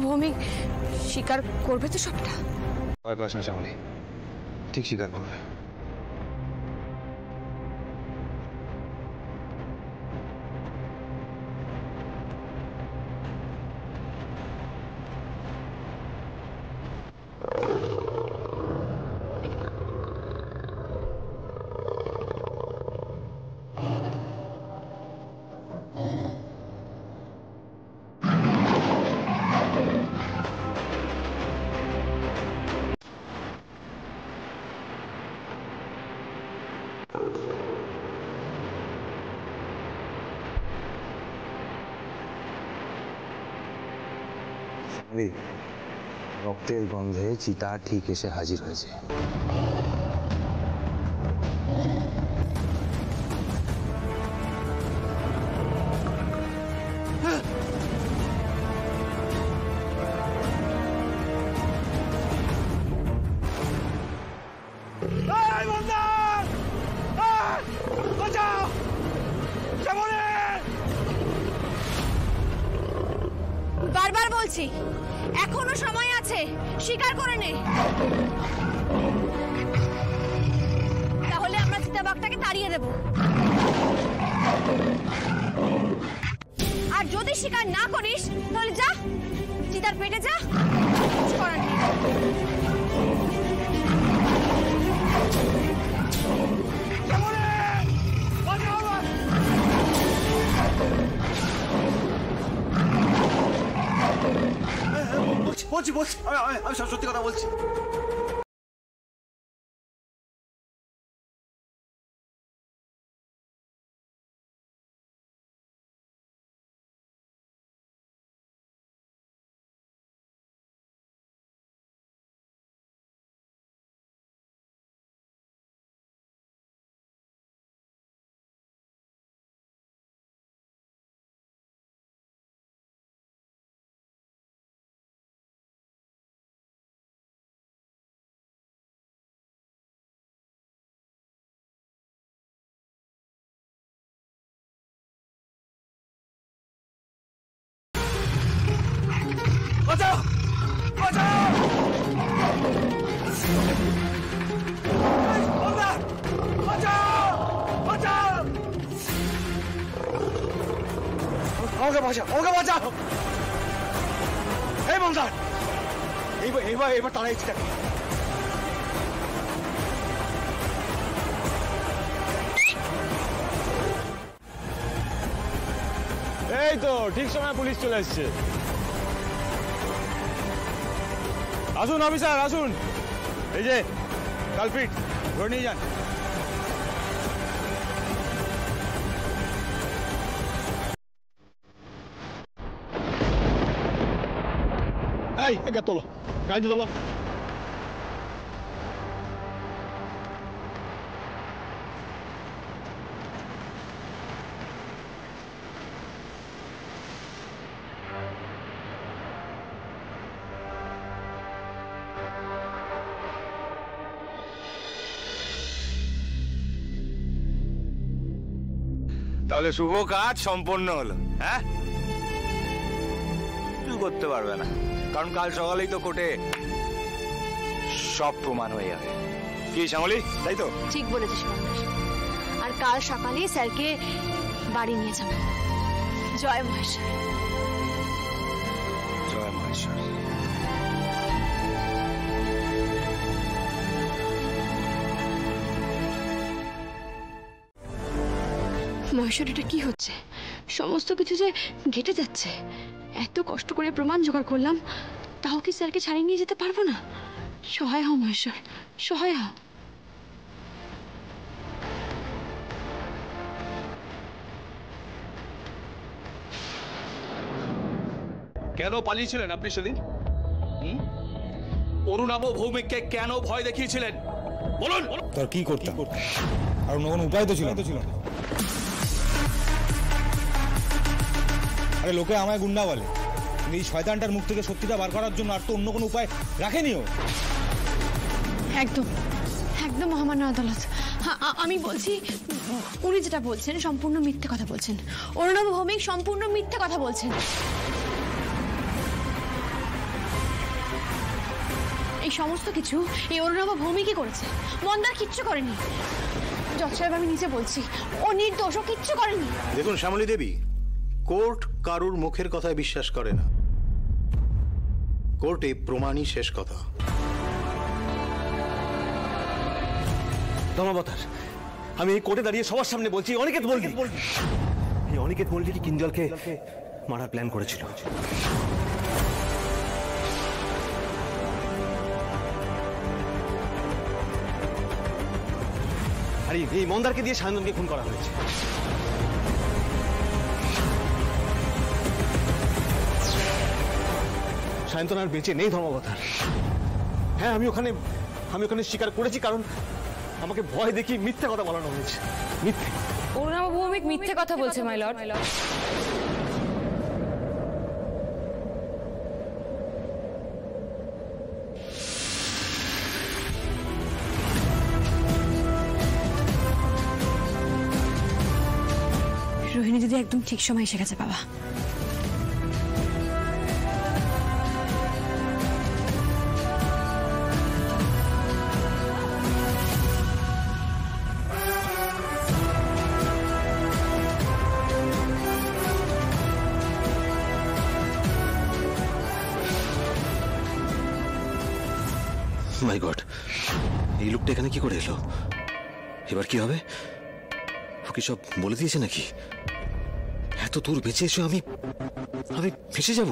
ভৌমিক স্বীকার করবে তো সবটা? ভয় পাস না শ্যামলী, ঠিক স্বীকার করবে। রক্তের গন্ধে চিতা ঠিক এসে হাজির হয়েছে। বারবার বলছি, এখনো সময় আছে, স্বীকার করে নে, তাহলে আমরা চিতাবাঘটাকে তাড়িয়ে দেব। আর যদি স্বীকার না করিস তাহলে যা, চিতার পেটে যা, কিছু করার নেই। বলছি বলছি আমি সব সত্যি কথা বলছি। বাঁচাও বাঁচাও, আমাকে বাঁচাও, আমাকে বাঁচাও। এই মমতাজ, এবার তাড়াই চিতাকে। এই তো ঠিক সময় পুলিশ চলে এসছে। আসুন অফিসার আসুন, এই যে কালপিট ধরে নিয়ে যান। এই একা তোলো, গাড়ি তোলো। তাহলে শুভ কাজ সম্পন্ন হলো। হ্যাঁ, কিছু করতে পারবে না, কারণ কাল সকালেই তো কোর্টে সব প্রমাণ হয়ে যাবে। কি শ্যামলী, তাই তো? ঠিক বলেছিস মহেশ, আর কাল সকালেই স্যারকে বাড়ি নিয়ে যাব। জয় মহেশ্বর। জয় মহেশ্বর। মহেশ্বর, এটা কি হচ্ছে? সমস্ত কিছু যে ঘেটে যাচ্ছে। এত কষ্ট করে প্রমাণ জোগাড় করলাম, তাও কি স্যারকে ছাড়িয়ে নিয়ে যেতে পারবো না? সহায় হও মহেশ্বর, সহায় হও। কেন পালিয়েছিলেন আপনি সেদিন? অরুণাভ ভৌমিককে কেন ভয় দেখিয়েছিলেন বলুন? তোর কি করতাম, আর অন্য কোনো উপায় তো ছিল না। আরে লোকে আমায় গুন্ডা বলে, এই শয়তানটার মুখ থেকে সত্যিটা বার করার জন্য আর তো অন্য কোনো উপায় রাখেনি ও। একদম একদম মহামান্য আদালত, আমি বলছি উনি যেটা বলছেন সম্পূর্ণ মিথ্যে কথা বলছেন। অরুণাভ ভৌমিক সম্পূর্ণ মিথ্যে কথা বলছেন। এই সমস্ত কিছু এই অরুণাভ ভৌমিকই করেছে, মন্দার কিচ্ছু করেনি। জজ সাহেব, আমি নিজে বলছি, ও নির্দোষ, ও কিচ্ছু করেনি। দেখুন শ্যামলী দেবী, কোর্ট কারুর মুখের কথায় বিশ্বাস করে না। কোর্টে প্রমাণই শেষ কথা। ধর্মাবতার, আমি এই কোর্টে দাঁড়িয়ে সবার সামনে বলছি, অনিকেত মল্লিক, এই অনিকেত মল্লিক কিঞ্জলকে মারার প্ল্যান করেছিল। আর এই মন্দারকে দিয়ে সায়ন্তনকে খুন করা হয়েছে। সায়ন্তন আর বেঁচে নেই ধর্মাবতার। হ্যাঁ, আমি ওখানে স্বীকার করেছি, কারণ আমাকে ভয় দেখিয়ে মিথ্যে কথা বলানো হয়েছে। মিথ্যে। অরুণাভ ভৌমিক মিথ্যে কথা বলছে মাই লর্ড। রোহিণী দিদি একদম ঠিক সময় এসে গেছে বাবা। মাই গড, এই লোকটা এখানে কি করে এলো? এবার কি হবে? ও কি সব বলে দিয়েছে নাকি? এত দূর বেঁচে এসে আমি ফেসে যাব।